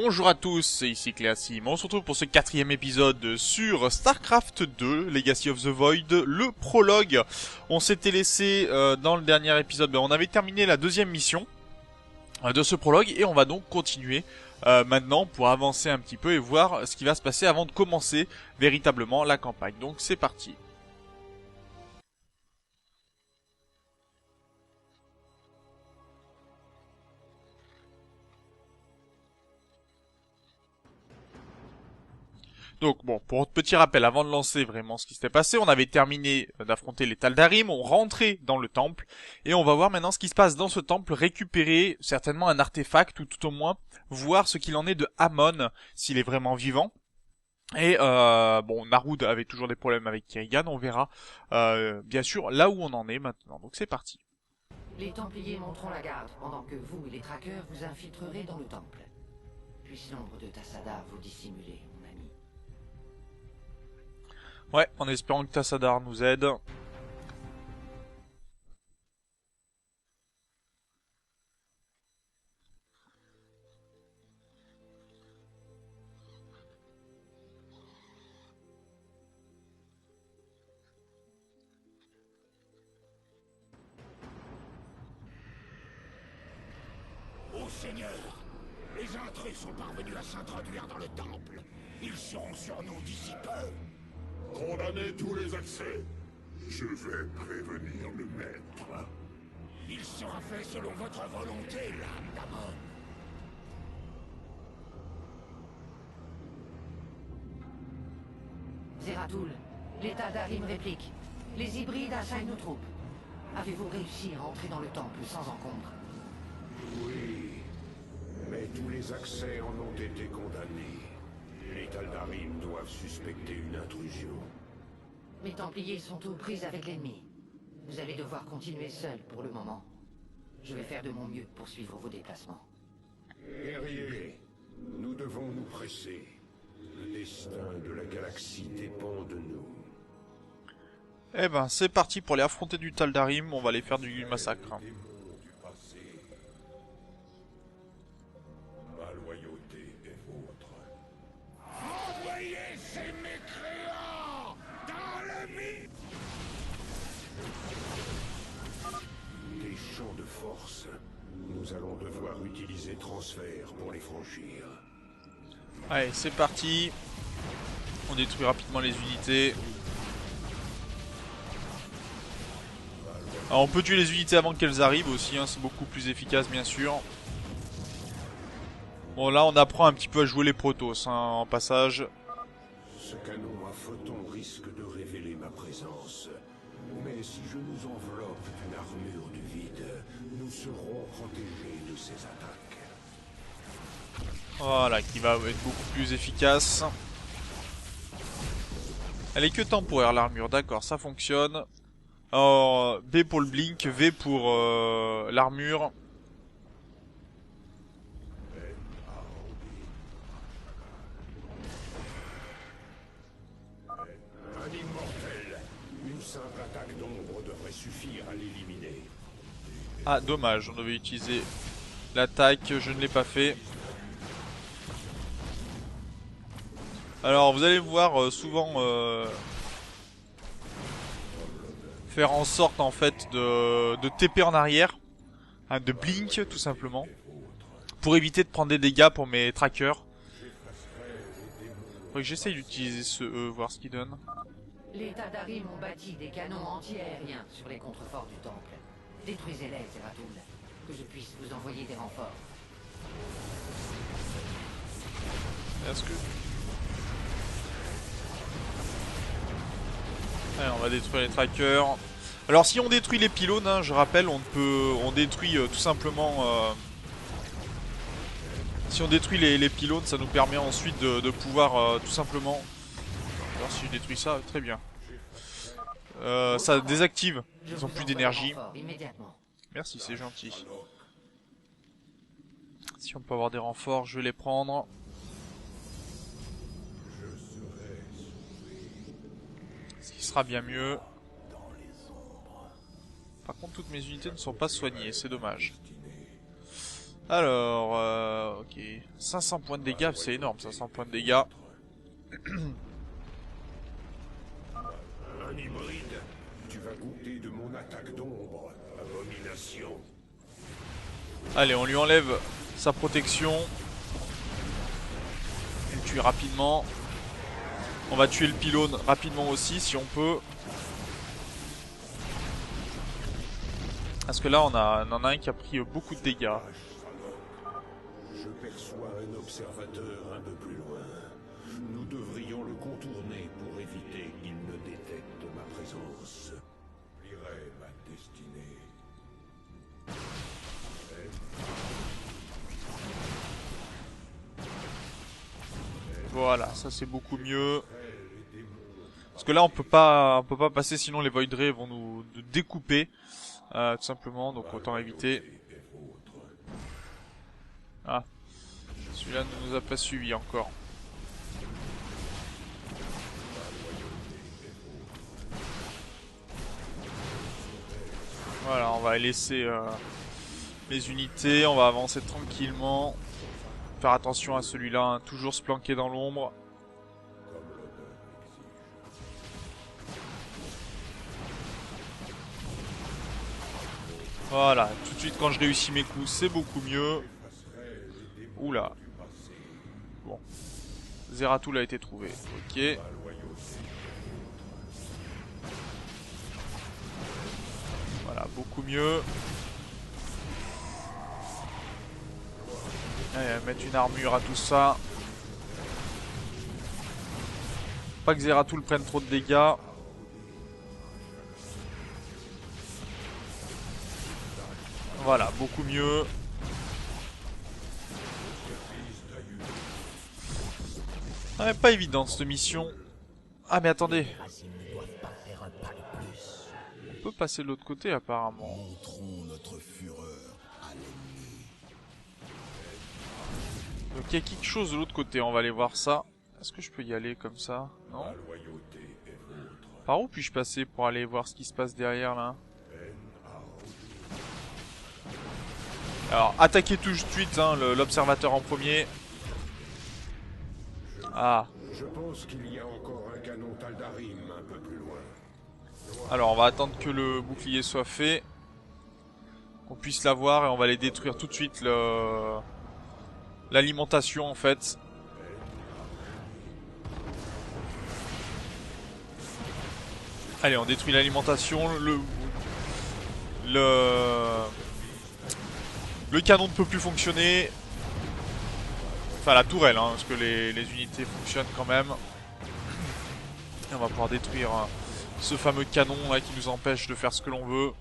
Bonjour à tous, c'est ici Cléasim. On se retrouve pour ce 4e épisode sur StarCraft 2, Legacy of the Void, le prologue. On s'était laissé dans le dernier épisode, on avait terminé la 2e mission de ce prologue et on va donc continuer maintenant pour avancer un petit peu et voir ce qui va se passer avant de commencer véritablement la campagne. Donc c'est parti. Donc bon, pour petit rappel, avant de lancer vraiment ce qui s'était passé, on avait terminé d'affronter les Taldarim, on rentrait dans le temple, et on va voir maintenant ce qui se passe dans ce temple, récupérer certainement un artefact, ou tout au moins voir ce qu'il en est de Amon, s'il est vraiment vivant. Et bon, Narud avait toujours des problèmes avec Kerrigan, on verra bien sûr là où on en est maintenant, donc c'est parti. Les Templiers monteront la garde, pendant que vous et les traqueurs vous infiltrerez dans le temple. Puisse l'ombre de Tassadar vous dissimuler, mon ami. Ouais, en espérant que Tassadar nous aide. Ô Seigneur, les intrus sont parvenus à s'introduire dans le temple. Ils seront sur nous d'ici peu. Condamnez tous les accès. Je vais prévenir le maître. Il sera fait selon votre volonté, l'âme d'Amon. Zeratul, l'état d'Arim réplique. Les hybrides assaillent nos troupes. Avez-vous réussi à entrer dans le temple sans encombre? Oui, mais tous les accès en ont été condamnés. Les Taldarim doivent suspecter une intrusion. Mes Templiers sont aux prises avec l'ennemi. Vous allez devoir continuer seul pour le moment. Je vais faire de mon mieux pour suivre vos déplacements. Guerriers, nous devons nous presser. Le destin de la galaxie dépend de nous. Eh ben, c'est parti pour aller affronter du Taldarim, on va aller faire du massacre. Démons du passé. Ma loyauté est vôtre. Envoyez ces mécréants dans le mythe. Des champs de force. Nous allons devoir utiliser transfert pour les franchir. Allez, c'est parti. On détruit rapidement les unités. Alors, on peut tuer les unités avant qu'elles arrivent aussi, hein, c'est beaucoup plus efficace bien sûr. Bon là on apprend un petit peu à jouer les Protoss hein, en passage. Ce canon à photons risque de révéler ma présence. Mais si je nous enveloppe d'une armure du vide, nous serons protégés de ces attaques. Voilà, qui va être beaucoup plus efficace. Elle est que temporaire l'armure, d'accord, ça fonctionne. Alors, B pour le blink, V pour l'armure. Un immortel. Une simple attaque d'ombre devrait suffire à l'éliminer. Ah, dommage, on devait utiliser l'attaque, je ne l'ai pas fait. Alors, vous allez me voir souvent faire en sorte en fait de TP en arrière, hein, de blink tout simplement, pour éviter de prendre des dégâts pour mes trackers. Faudrait que j'essaye d'utiliser ce E, voir ce qu'il donne. Les Taldarim ont bâti des canons anti-aériens sur les contreforts du temple. Détruisez-les, Zeratul, que je puisse vous envoyer des renforts. Est-ce que... Allez, on va détruire les trackers. Alors si on détruit les pylônes, hein, je rappelle, on détruit tout simplement... si on détruit les pylônes, ça nous permet ensuite de pouvoir tout simplement... Alors si je détruis ça, très bien. Ça désactive, ils ont plus d'énergie. Merci, c'est gentil. Si on peut avoir des renforts, je vais les prendre. Ce qui sera bien mieux. Par contre, toutes mes unités ne sont pas soignées, c'est dommage. Alors, ok. 500 points de dégâts, c'est énorme, 500 points de dégâts. Un hybride. Tu vas goûter de mon attaque d'ombre, abomination. Allez, on lui enlève sa protection. On le tue rapidement. On va tuer le pylône rapidement aussi, si on peut. Parce que là, on en a un qui a pris beaucoup de dégâts. Je perçois un observateur un peu plus loin. Nous devrions le contourner pour éviter qu'il ne détecte ma présence. J'accomplirai ma destinée. Voilà, ça c'est beaucoup mieux. Parce que là, on peut pas passer, sinon les Void Ray vont nous découper. Tout simplement, donc autant éviter. Ah, celui-là ne nous a pas suivi encore. Voilà, on va laisser les unités, on va avancer tranquillement. Faire attention à celui-là, hein, toujours se planquer dans l'ombre. Voilà, tout de suite quand je réussis mes coups, c'est beaucoup mieux. Oula. Bon. Zeratul a été trouvé. Ok. Voilà, beaucoup mieux. Allez, mettre une armure à tout ça. Pas que Zeratul prenne trop de dégâts. Voilà, beaucoup mieux. Ah, mais pas évident cette mission. Ah mais attendez. On peut passer de l'autre côté apparemment. Donc il y a quelque chose de l'autre côté, on va aller voir ça. Est-ce que je peux y aller comme ça? Non. Par où puis-je passer pour aller voir ce qui se passe derrière là? Alors, attaquez tout de suite hein, l'observateur en premier. Ah. Je pense qu'il y a encore un canon Taldarim un peu plus loin. Alors, on va attendre que le bouclier soit fait. Qu'on puisse l'avoir et on va aller détruire tout de suite l'alimentation en fait. Allez, on détruit l'alimentation. Le canon ne peut plus fonctionner. Enfin la tourelle, hein, parce que les unités fonctionnent quand même. Et on va pouvoir détruire ce fameux canon là qui nous empêche de faire ce que l'on veut.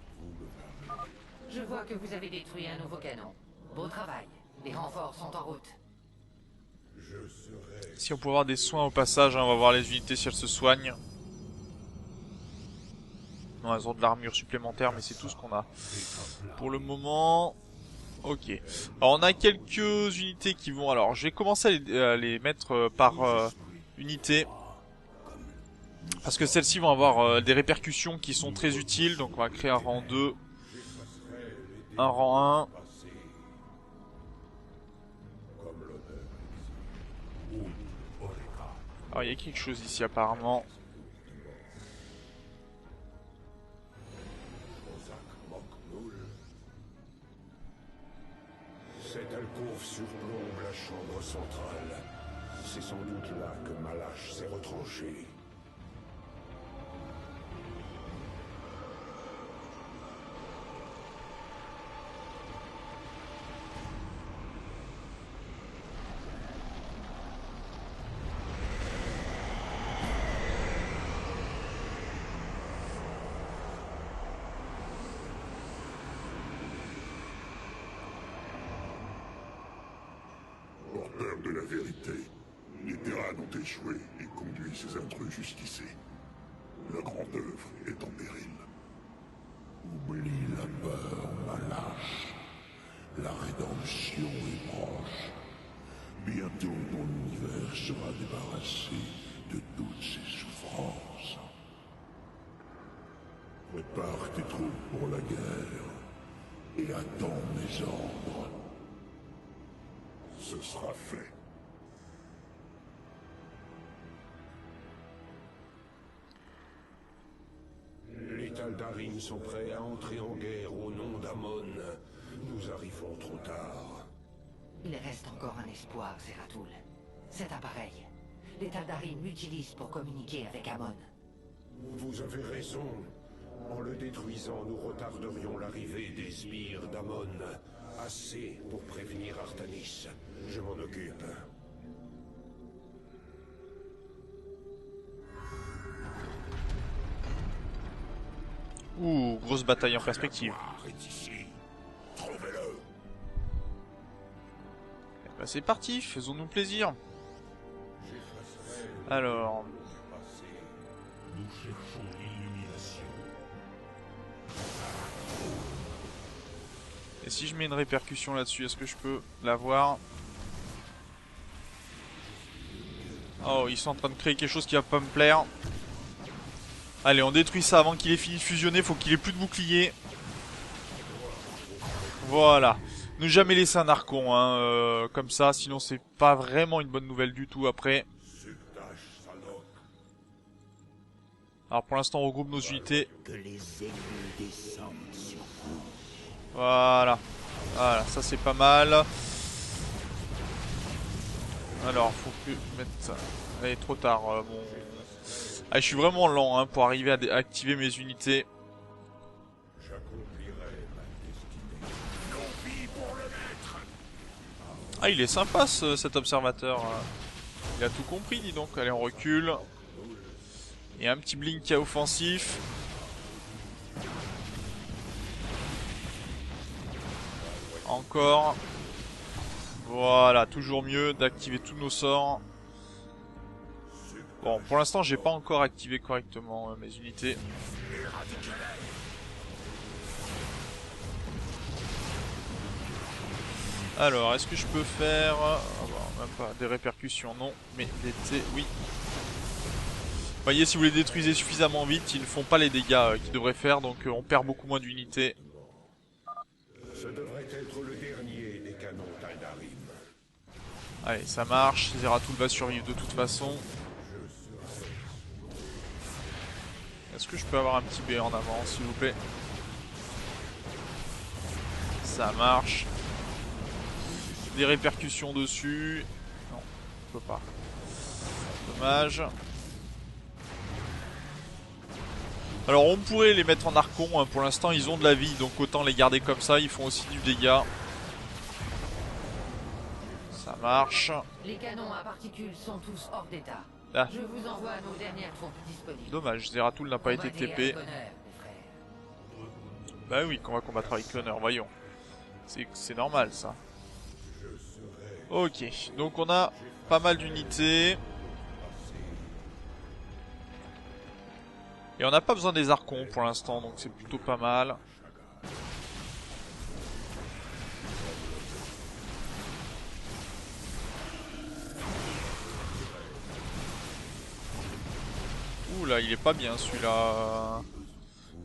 Je vois que vous avez détruit un nouveau canon. Beau travail. Les renforts sont en route. Si on peut avoir des soins au passage, hein, on va voir les unités si elles se soignent. Non, elles ont de l'armure supplémentaire, mais c'est tout ce qu'on a. Pour le moment... Ok. Alors on a quelques unités qui vont... Alors je vais commencer à les mettre par unité. Parce que celles-ci vont avoir des répercussions qui sont très utiles. Donc on va créer un rang 2. Un rang 1. Alors il y a quelque chose ici apparemment. Cette alcôve surplombe la chambre centrale. C'est sans doute là que Malash s'est retranché. Porteur de la vérité, les Terran ont échoué et conduit ces intrus jusqu'ici. La grande œuvre est en péril. Oublie la peur, Malash. La rédemption est proche. Bientôt, mon univers sera débarrassé de toutes ses souffrances. Prépare tes troupes pour la guerre et attends mes ordres. Ce sera fait. Les Taldarim sont prêts à entrer en guerre au nom d'Amon. Nous arrivons trop tard. Il reste encore un espoir, Zeratul. Cet appareil. Les Taldarim l'utilisent pour communiquer avec Amon. Vous avez raison. En le détruisant, nous retarderions l'arrivée des sbires d'Amon. Assez pour prévenir Artanis. Je m'en occupe. Ouh, grosse bataille en perspective. Est ici. Trouvez-le. Eh ben, c'est parti, faisons-nous plaisir. Alors, Nous cherchons l'illumination. et si je mets une répercussion là-dessus, est-ce que je peux l'avoir? Oh, ils sont en train de créer quelque chose qui va pas me plaire. Allez, on détruit ça avant qu'il ait fini de fusionner, faut qu'il ait plus de bouclier. Voilà. Ne jamais laisser un archon, hein, comme ça, sinon c'est pas vraiment une bonne nouvelle du tout après. Alors pour l'instant on regroupe nos unités. Que les ennemis descendent sur vous. Voilà. Voilà, ça c'est pas mal. Alors, faut que mettre ça. Allez, trop tard. Bon. Ah, je suis vraiment lent hein, pour arriver à activer mes unités. Ah, il est sympa cet observateur. Il a tout compris, dis donc. Allez, on recule. Et un petit blink offensif. Encore. Voilà, toujours mieux d'activer tous nos sorts. Bon, pour l'instant, j'ai pas encore activé correctement mes unités. Alors, est-ce que je peux faire... Ah bon, même pas des répercussions, non. Mais des T, oui. Vous voyez, si vous les détruisez suffisamment vite, ils ne font pas les dégâts qu'ils devraient faire, donc on perd beaucoup moins d'unités. Ce devrait être le dernier des canons Taldarim. Allez, ça marche. Zeratul va survivre de toute façon. Est-ce que je peux avoir un petit B en avant, s'il vous plaît? Ça marche. Des répercussions dessus. Non, je peux pas. Dommage. Alors on pourrait les mettre en archon, hein. Pour l'instant ils ont de la vie, donc autant les garder comme ça, ils font aussi du dégât. Ça marche. Les canons à particules sont tous hors d'état. Ah. Je vous envoie nos dernières troupes disponibles. Dommage, Zeratul n'a pas été Combattez TP. avec honneur, mes frères. Bah oui, qu'on va combattre avec l'honneur, voyons. C'est normal ça. Ok, donc on a pas mal d'unités. Et on n'a pas besoin des archons pour l'instant, donc c'est plutôt pas mal. Ouh là, il est pas bien celui-là.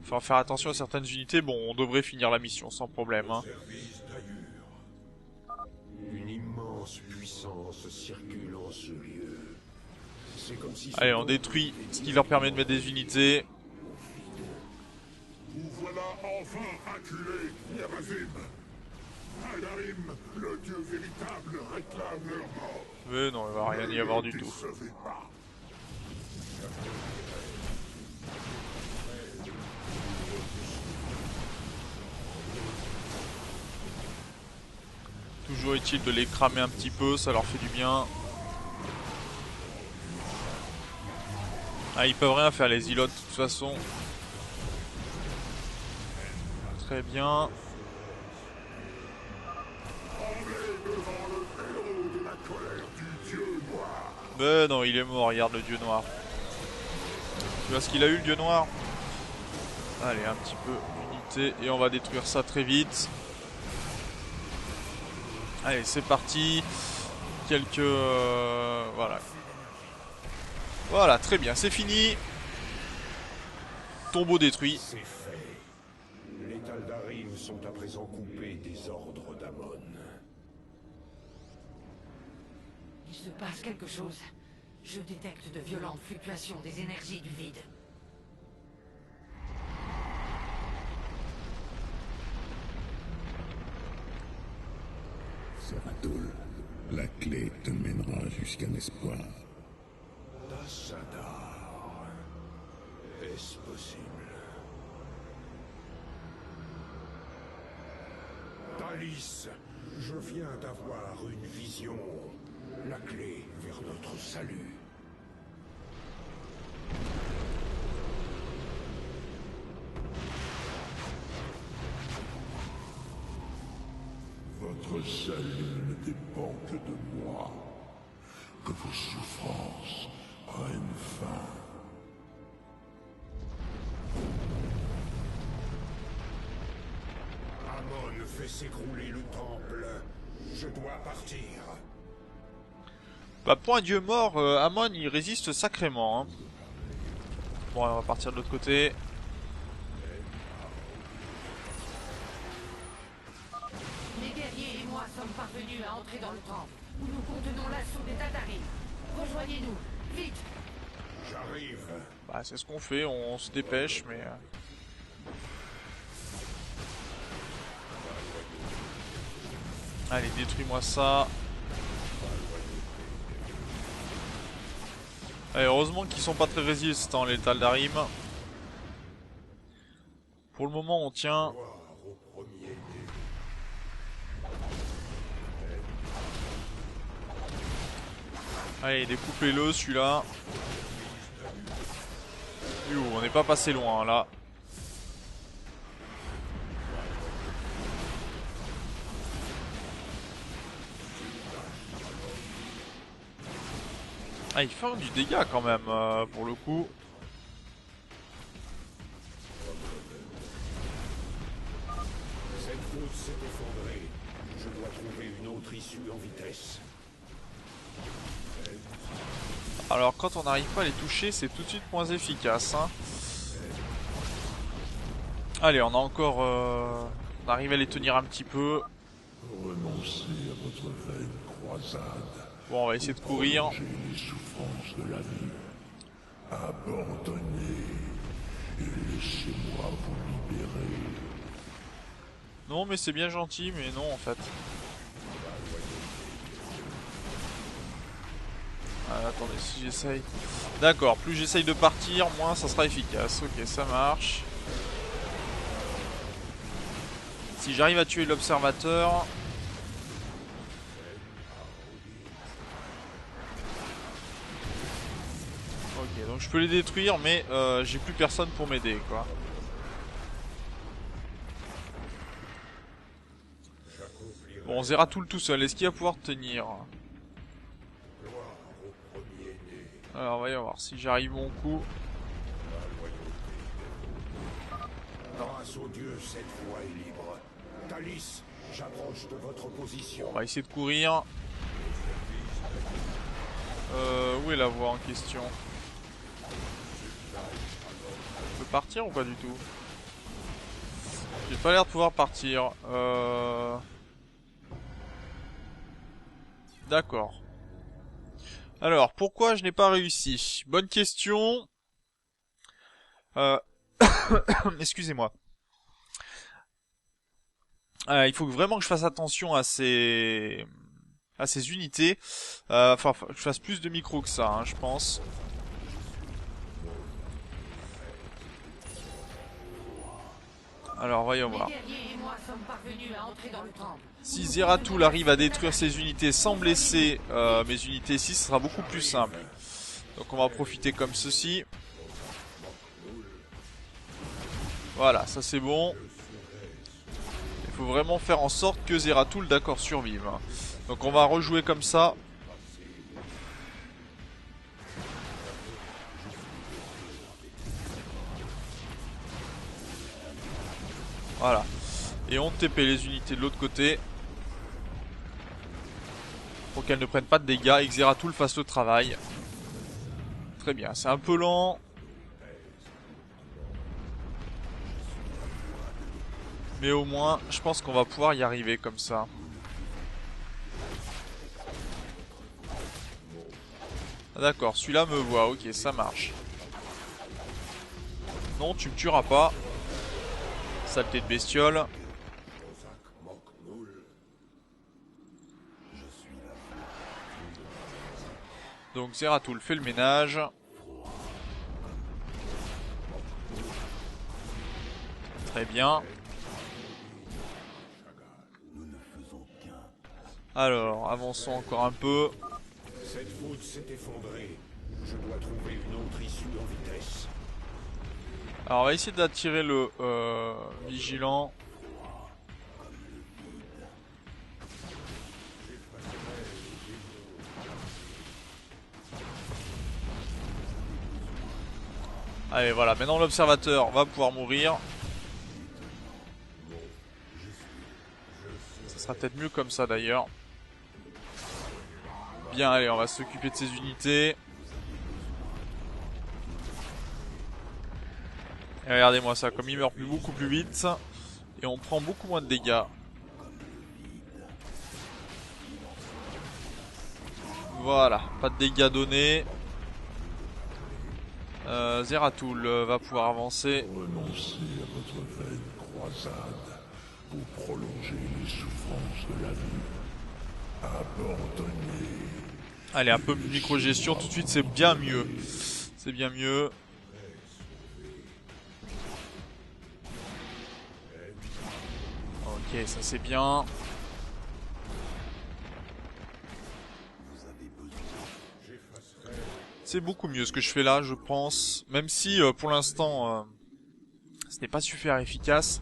Faut faire attention à certaines unités. Bon, on devrait finir la mission sans problème. Hein. Une immense puissance circule en ce lieu. C'est comme si... Allez, on détruit ce qui leur permet de mettre des unités. Vous voilà enfin acculés, Yamazim. Taldarim, le dieu véritable, réclame leur mort. Mais non, il va rien y avoir du tout. Décevez pas. Toujours utile de les cramer un petit peu, ça leur fait du bien. Ah, ils peuvent rien faire les îlots de toute façon. Très bien. Ben non, il est mort, regarde le dieu noir. Tu vois ce qu'il a eu le dieu noir? Allez, un petit peu d'unité et on va détruire ça très vite. Allez, c'est parti. Quelques... voilà. Voilà, très bien, c'est fini. Tombeau détruit. C'est fait. Les Taldarim sont à présent coupés des ordres d'Amon. Il se passe quelque chose. Je détecte de violentes fluctuations des énergies du vide. Zeratul, la clé te mènera jusqu'à l'espoir. Tassadar. Est-ce possible? Talice, je viens d'avoir une vision. La clé vers notre salut. Votre salut ne dépend que de moi. Que vos souffrances prennent fin. Amon fait s'écrouler le temple. Je dois partir. Bah pour un dieu mort, Amon il résiste sacrément. Hein. Bon, on va partir de l'autre côté. Les guerriers et moi sommes parvenus à entrer dans le temple, où nous contenons l'assaut des Tataris. Rejoignez-nous, vite! J'arrive. Bah c'est ce qu'on fait, on se dépêche, mais... Allez, détruis-moi ça. Allez, heureusement qu'ils sont pas très résistants, les Taldarim. Pour le moment, on tient. Allez, découpez-le, celui-là. On n'est pas passé loin, là. Ah, il fait du dégât quand même, pour le coup. Cette route s'est effondrée. Je dois trouver une autre issue en vitesse. Alors, quand on n'arrive pas à les toucher, c'est tout de suite moins efficace. Hein. Allez, on a encore... on arrive à les tenir un petit peu. Renoncez à votre vaine croisade. Bon, on va essayer de courir. J'ai les souffrances de la vie. Abandonnez et laissez-moi vous libérer. Non, mais c'est bien gentil, mais non, en fait. Ah, attendez, si j'essaye... D'accord, plus j'essaye de partir, moins ça sera efficace. Ok, ça marche. Si j'arrive à tuer l'observateur... Ok, donc je peux les détruire, mais j'ai plus personne pour m'aider, quoi. Bon, Zeratul tout seul, est-ce qu'il va pouvoir tenir? Alors, voyons voir si j'arrive mon coup. Grâce au Dieu, cette voie est libre. Talice, j'approche de votre position. On va essayer de courir. Où est la voie en question? On peut partir ou pas du tout? J'ai pas l'air de pouvoir partir. D'accord. Alors, pourquoi je n'ai pas réussi? Bonne question. Excusez-moi. Il faut vraiment que je fasse attention à ces unités. Enfin, que je fasse plus de micro que ça, hein, je pense. Alors, voyons voir. Les guerriers et moi sommes parvenus à entrer dans le temple. Si Zeratul arrive à détruire ses unités sans blesser mes unités ici, ce sera beaucoup plus simple. Donc on va profiter comme ceci. Voilà, ça c'est bon. Il faut vraiment faire en sorte que Zeratul, d'accord, survive. Donc on va rejouer comme ça. Voilà. Et on TP les unités de l'autre côté. Pour qu'elles ne prennent pas de dégâts et que Zeratul fasse le travail. Très bien, c'est un peu lent. Mais au moins, je pense qu'on va pouvoir y arriver comme ça. Ah, d'accord, celui-là me voit, ok, ça marche. Non, tu me tueras pas. Saleté de bestiole. Donc Zeratul fait le ménage. Très bien. Alors, avançons encore un peu. Cette voûte s'est effondrée. Je dois trouver une autre issue en vitesse. Alors on va essayer d'attirer le vigilant. Allez voilà, maintenant l'observateur va pouvoir mourir. Ça sera peut-être mieux comme ça d'ailleurs. Bien, allez, on va s'occuper de ces unités. Et regardez-moi ça, comme il meurt beaucoup plus vite. Et on prend beaucoup moins de dégâts. Voilà, pas de dégâts donnés. Zeratul va pouvoir avancer. Renoncez à votre vaine croisade pour prolonger les souffrances de la vie. Abandonnez. Allez, un peu de micro-gestion tout de suite, c'est bien mieux. C'est bien mieux. Ok, ça c'est bien. C'est beaucoup mieux ce que je fais là, je pense. Même si pour l'instant, ce n'est pas super efficace.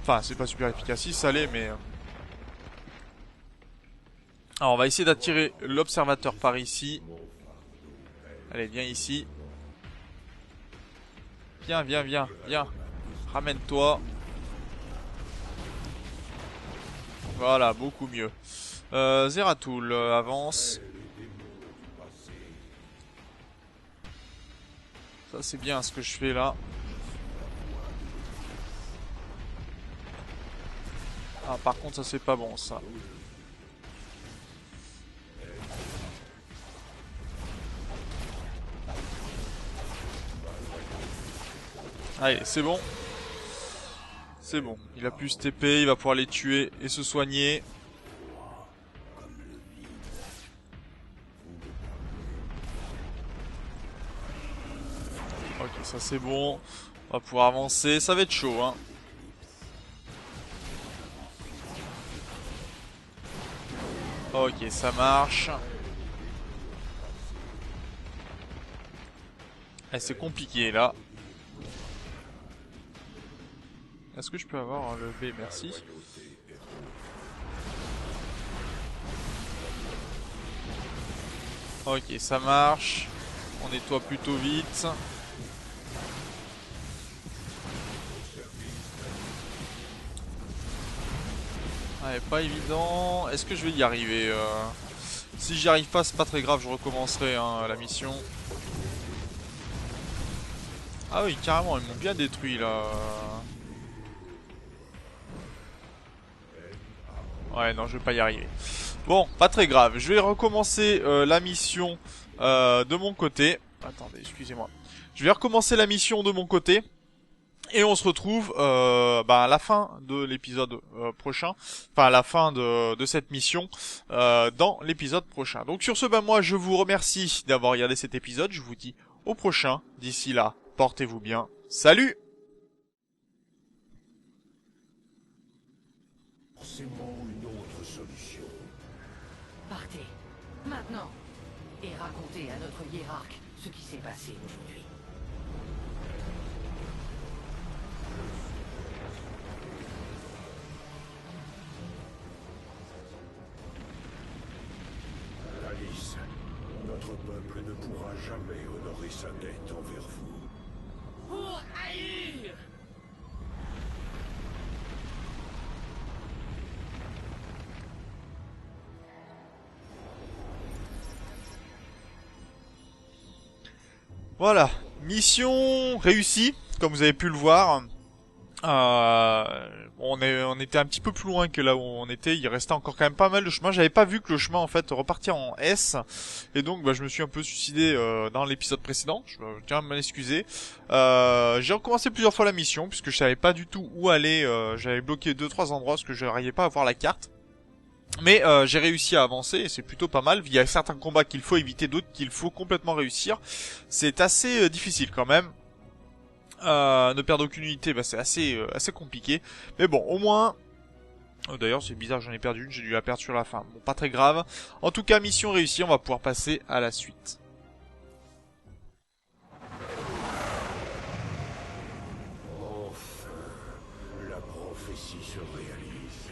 Enfin, c'est pas super efficace, si ça l'est, mais... Alors, on va essayer d'attirer l'observateur par ici. Allez, viens ici. Viens, viens, viens, viens. Ramène-toi. Voilà, beaucoup mieux. Zeratul avance. Ça c'est bien ce que je fais là. Ah par contre ça c'est pas bon ça. Allez c'est bon. C'est bon. Il a plus ce TP, il va pouvoir les tuer et se soigner. Ok, ça c'est bon. On va pouvoir avancer. Ça va être chaud, hein. Ok, ça marche. Eh, c'est compliqué, là. Est-ce que je peux avoir le B? Merci. Ok, ça marche. On nettoie plutôt vite. Ouais, pas évident. Est-ce que je vais y arriver Si j'y arrive pas, c'est pas très grave, je recommencerai hein, la mission. Ah oui, carrément, ils m'ont bien détruit là. Ouais, non, je vais pas y arriver. Bon, pas très grave. Je vais recommencer la mission de mon côté. Attendez, excusez-moi. Je vais recommencer la mission de mon côté. Et on se retrouve à la fin de l'épisode prochain. Enfin, à la fin de cette mission dans l'épisode prochain. Donc sur ce, moi, je vous remercie d'avoir regardé cet épisode. Je vous dis au prochain. D'ici là, portez-vous bien. Salut! Forcément une autre solution. Partez, maintenant, et racontez à notre hiérarque ce qui s'est passé aujourd'hui. Alice, notre peuple ne pourra jamais honorer sa dette envers vous. Pour haïr! Voilà, mission réussie, comme vous avez pu le voir. On était un petit peu plus loin que là où on était, il restait encore quand même pas mal de chemin. J'avais pas vu que le chemin en fait repartait en S, et donc je me suis un peu suicidé dans l'épisode précédent. Je tiens à m'en excuser. J'ai recommencé plusieurs fois la mission puisque je savais pas du tout où aller. J'avais bloqué 2-3 endroits parce que je n'arrivais pas à voir la carte. Mais j'ai réussi à avancer et c'est plutôt pas mal. Il y a certains combats qu'il faut éviter, d'autres qu'il faut complètement réussir. C'est assez difficile quand même. Ne perdre aucune unité, c'est assez compliqué. Mais bon, au moins... D'ailleurs, c'est bizarre, j'en ai perdu une, j'ai dû la perdre sur la fin. Bon, pas très grave. En tout cas, mission réussie, on va pouvoir passer à la suite. Enfin, la prophétie se réalise.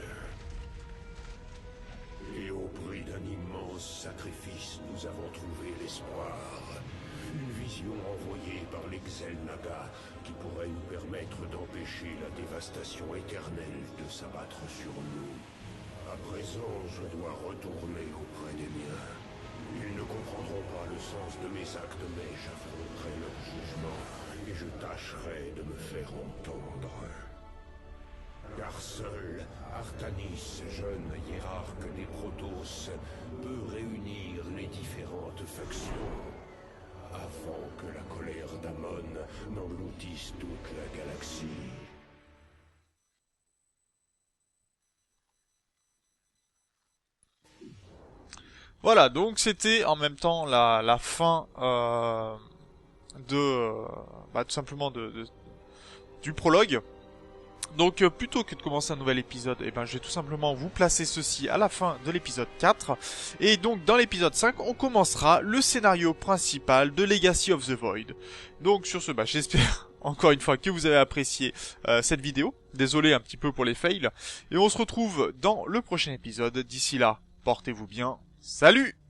Et au prix d'un immense sacrifice, nous avons trouvé l'espoir. Une vision envoyée par l'Exel-Naga qui pourrait nous permettre d'empêcher la dévastation éternelle de s'abattre sur nous. À présent, je dois retourner auprès des miens. Ils ne comprendront pas le sens de mes actes, mais j'affronterai leur jugement et je tâcherai de me faire entendre. Car seul Artanis, jeune hiérarque des Protoss, peut réunir les différentes factions avant que la colère d'Amon n'engloutisse toute la galaxie. Voilà, donc c'était en même temps la fin tout simplement du prologue. Donc plutôt que de commencer un nouvel épisode, je vais tout simplement vous placer ceci à la fin de l'épisode 4. Et donc dans l'épisode 5, on commencera le scénario principal de Legacy of the Void. Donc sur ce, j'espère encore une fois que vous avez apprécié cette vidéo. Désolé un petit peu pour les fails. Et on se retrouve dans le prochain épisode. D'ici là, portez-vous bien. Salut!